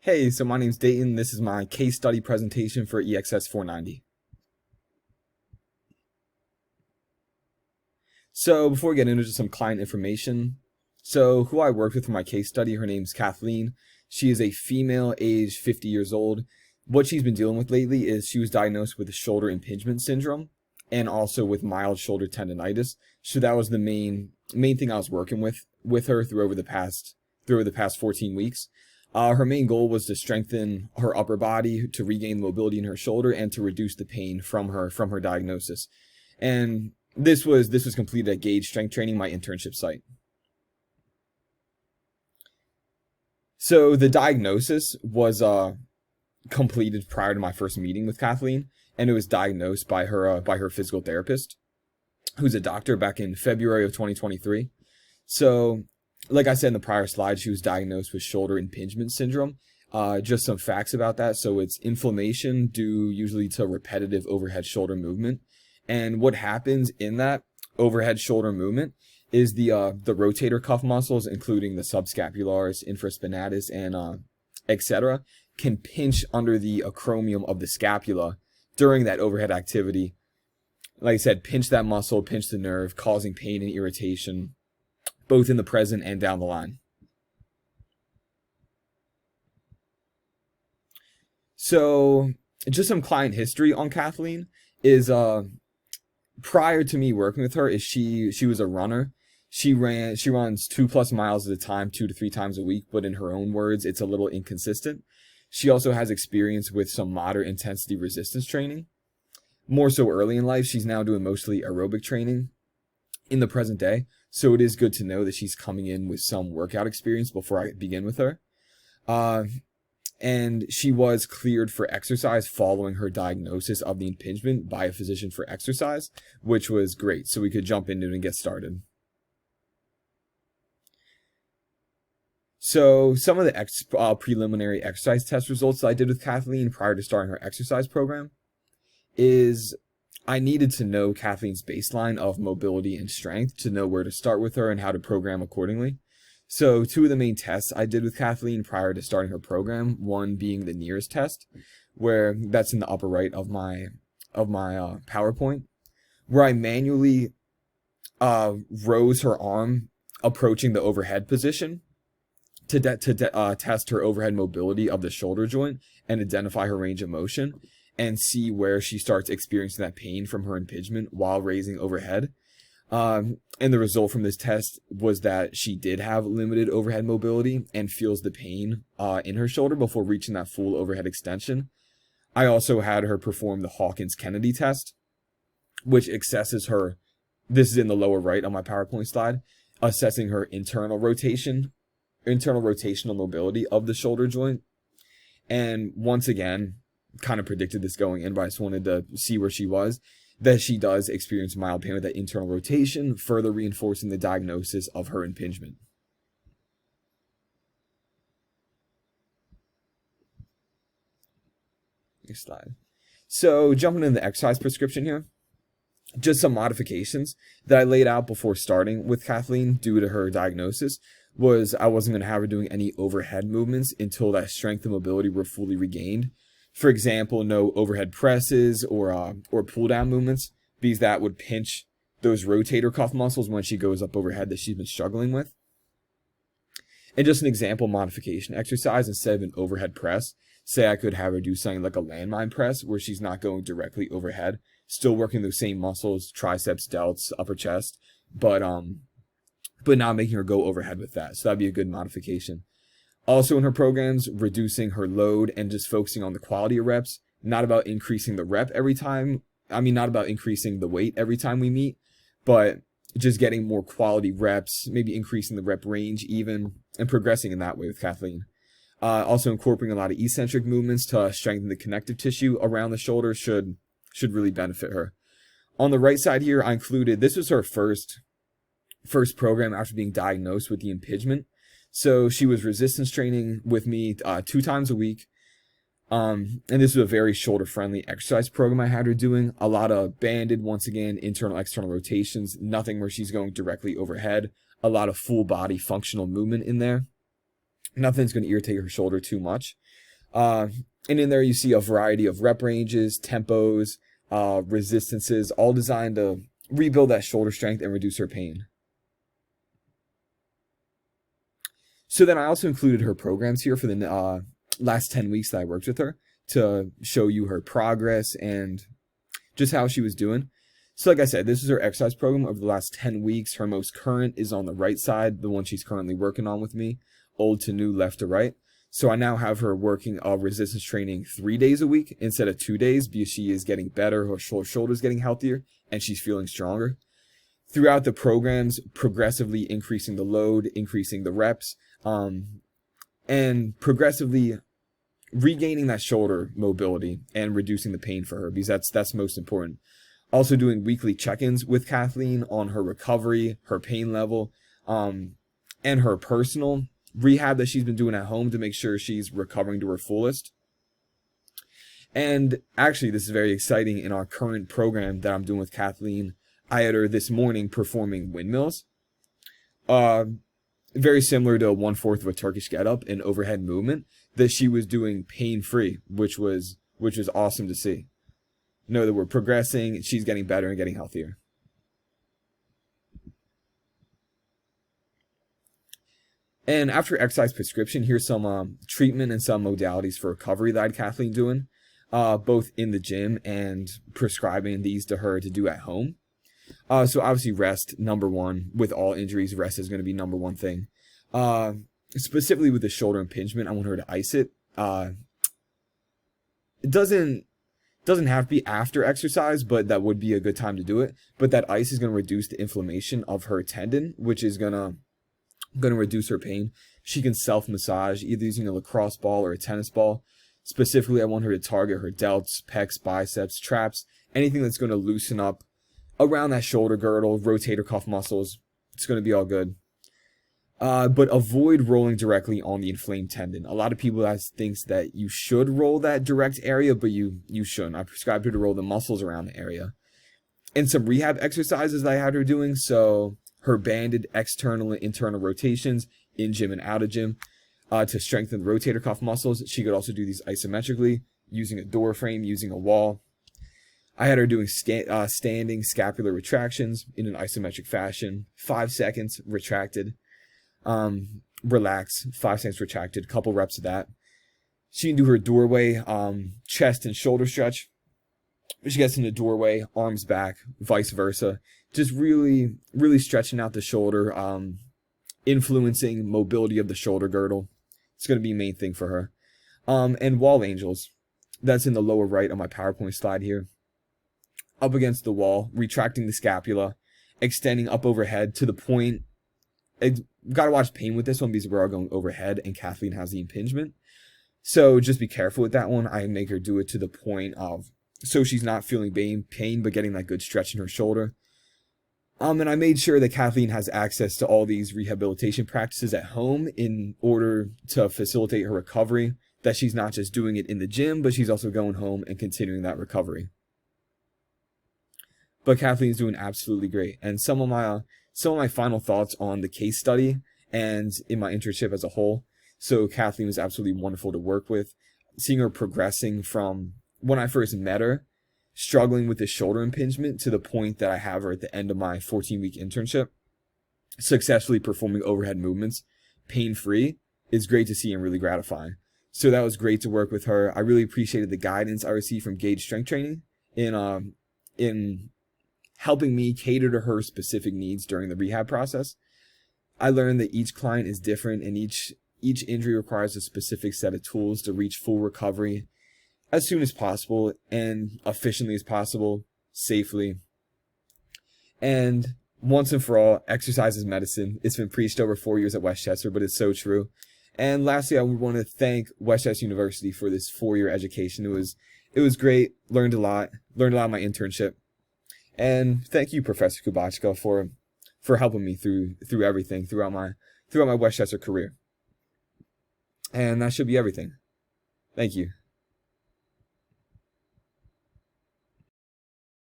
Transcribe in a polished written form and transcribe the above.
Hey, so my name's Dayton. This is my case study presentation for EXS 490. So before we get into just some client information, so who I worked with for my case study, her name's Kathleen. She is a female, aged 50 years old. What she's been dealing with lately is she was diagnosed with shoulder impingement syndrome and also with mild shoulder tendonitis. So that was the main thing I was working with her through over the past 14 weeks. Her main goal was to strengthen her upper body, to regain mobility in her shoulder, and to reduce the pain from her diagnosis. And this was completed at Gauge Strength Training, my internship site. So the diagnosis was completed prior to my first meeting with Kathleen, and it was diagnosed by her physical therapist, who's a doctor, back in February of 2023. So, like I said in the prior slide, she was diagnosed with shoulder impingement syndrome. Just some facts about that. So it's inflammation due usually to repetitive overhead shoulder movement. And what happens in that overhead shoulder movement is the rotator cuff muscles, including the subscapularis, infraspinatus, and etc., can pinch under the acromion of the scapula during that overhead activity. Like I said, pinch that muscle, pinch the nerve, causing pain and irritation, both in the present and down the line. So just some client history on Kathleen is prior to me working with her is she was a runner. She runs 2+ miles at a time, 2 to 3 times a week, but in her own words, it's a little inconsistent. She also has experience with some moderate intensity resistance training. More so early in life, she's now doing mostly aerobic training in the present day. So it is good to know that she's coming in with some workout experience before I begin with her. And she was cleared for exercise following her diagnosis of the impingement by a physician for exercise, which was great. So we could jump into it and get started. So some of the preliminary exercise test results that I did with Kathleen prior to starting her exercise program is I needed to know Kathleen's baseline of mobility and strength to know where to start with her and how to program accordingly. So 2 of the main tests I did with Kathleen prior to starting her program, one being the NIRS test, where that's in the upper right of my PowerPoint, where I manually rose her arm approaching the overhead position to test her overhead mobility of the shoulder joint and identify her range of motion, and see where she starts experiencing that pain from her impingement while raising overhead. And the result from this test was that she did have limited overhead mobility and feels the pain in her shoulder before reaching that full overhead extension. I also had her perform the Hawkins-Kennedy test, which assesses her, this is in the lower right on my PowerPoint slide, assessing her internal rotational mobility of the shoulder joint. And once again, kind of predicted this going in, but I just wanted to see where she was, that she does experience mild pain with that internal rotation, further reinforcing the diagnosis of her impingement. Next slide. So jumping into the exercise prescription here, just some modifications that I laid out before starting with Kathleen due to her diagnosis was I wasn't going to have her doing any overhead movements until that strength and mobility were fully regained. For example, no overhead presses or pull down movements, because that would pinch those rotator cuff muscles when she goes up overhead that she's been struggling with. And just an example modification exercise, instead of an overhead press, say I could have her do something like a landmine press where she's not going directly overhead, still working those same muscles, triceps, delts, upper chest, but not making her go overhead with that. So that'd be a good modification. Also in her programs, reducing her load and just focusing on the quality of reps, not about increasing the rep every time. Not about increasing the weight every time we meet, but just getting more quality reps, maybe increasing the rep range even, and progressing in that way with Kathleen. Also incorporating a lot of eccentric movements to strengthen the connective tissue around the shoulder should really benefit her. On the right side here, I included, this was her first program after being diagnosed with the impingement. So she was resistance training with me 2 times a week. And this was a very shoulder-friendly exercise program I had her doing. A lot of banded, once again, internal, external rotations, nothing where she's going directly overhead. A lot of full body functional movement in there. Nothing's going to irritate her shoulder too much. And in there you see a variety of rep ranges, tempos, resistances, all designed to rebuild that shoulder strength and reduce her pain. So then I also included her programs here for the last 10 weeks that I worked with her to show you her progress and just how she was doing. So like I said, this is her exercise program over the last 10 weeks. Her most current is on the right side, the one she's currently working on with me, old to new, left to right. So I now have her working resistance training 3 days a week instead of 2 days because she is getting better, her shoulder's getting healthier, and she's feeling stronger. Throughout the programs, progressively increasing the load, increasing the reps, and progressively regaining that shoulder mobility and reducing the pain for her, because that's most important. Also doing weekly check-ins with Kathleen on her recovery, her pain level, and her personal rehab that she's been doing at home to make sure she's recovering to her fullest. And actually, this is very exciting. In our current program that I'm doing with Kathleen, I had her this morning performing windmills. Very similar to 1/4 of a Turkish get-up in overhead movement that she was doing pain-free, which was awesome to see. Know that we're progressing, she's getting better and getting healthier. And after exercise prescription, here's some treatment and some modalities for recovery that I had Kathleen doing, both in the gym and prescribing these to her to do at home. So obviously rest, number one. With all injuries, rest is going to be number one thing. Specifically with the shoulder impingement, I want her to ice it. It doesn't have to be after exercise, but that would be a good time to do it. But that ice is going to reduce the inflammation of her tendon, which is going to reduce her pain. She can self-massage, either using a lacrosse ball or a tennis ball. Specifically, I want her to target her delts, pecs, biceps, traps, anything that's going to loosen up around that shoulder girdle, rotator cuff muscles. It's going to be all good. But avoid rolling directly on the inflamed tendon. A lot of people think that you should roll that direct area, but you shouldn't. I prescribed her to roll the muscles around the area. And some rehab exercises that I had her doing. So her banded external and internal rotations in gym and out of gym to strengthen the rotator cuff muscles. She could also do these isometrically using a door frame, using a wall. I had her doing standing scapular retractions in an isometric fashion. 5 seconds retracted. Relax, 5 seconds retracted, couple reps of that. She can do her doorway, chest and shoulder stretch. She gets in the doorway, arms back, vice versa. Just really, really stretching out the shoulder, influencing mobility of the shoulder girdle. It's going to be a main thing for her. And wall angels. That's in the lower right on my PowerPoint slide here. Up against the wall, retracting the scapula, extending up overhead to the point. Got to watch pain with this one because we're all going overhead and Kathleen has the impingement. So just be careful with that one. I make her do it to the point of, so she's not feeling pain, but getting that good stretch in her shoulder. And I made sure that Kathleen has access to all these rehabilitation practices at home in order to facilitate her recovery, that she's not just doing it in the gym, but she's also going home and continuing that recovery. But Kathleen's doing absolutely great. And some of my final thoughts on the case study and in my internship as a whole. So Kathleen was absolutely wonderful to work with. Seeing her progressing from when I first met her, struggling with the shoulder impingement, to the point that I have her at the end of my 14-week internship, successfully performing overhead movements, pain-free, is great to see and really gratifying. So that was great to work with her. I really appreciated the guidance I received from Gage Strength Training in helping me cater to her specific needs during the rehab process. I learned that each client is different and each injury requires a specific set of tools to reach full recovery as soon as possible and efficiently as possible, safely. And once and for all, exercise is medicine. It's been preached over 4 years at West Chester, but it's so true. And lastly, I would want to thank West Chester University for this 4-year education. It was great. Learned a lot in my internship. And thank you, Professor Kubachka, for helping me through everything throughout my West Chester career. And that should be everything. Thank you.